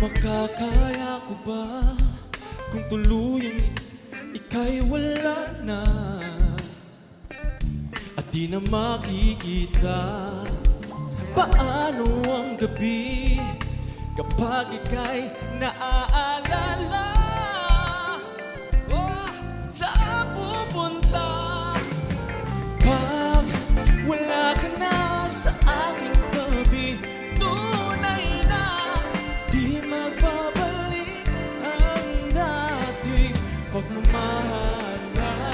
Makakaya ko ba kung tuluyan ika'y wala na at di na makikita? Paano ang gabi kapag ika'y naaalala? Oh, saan pupunta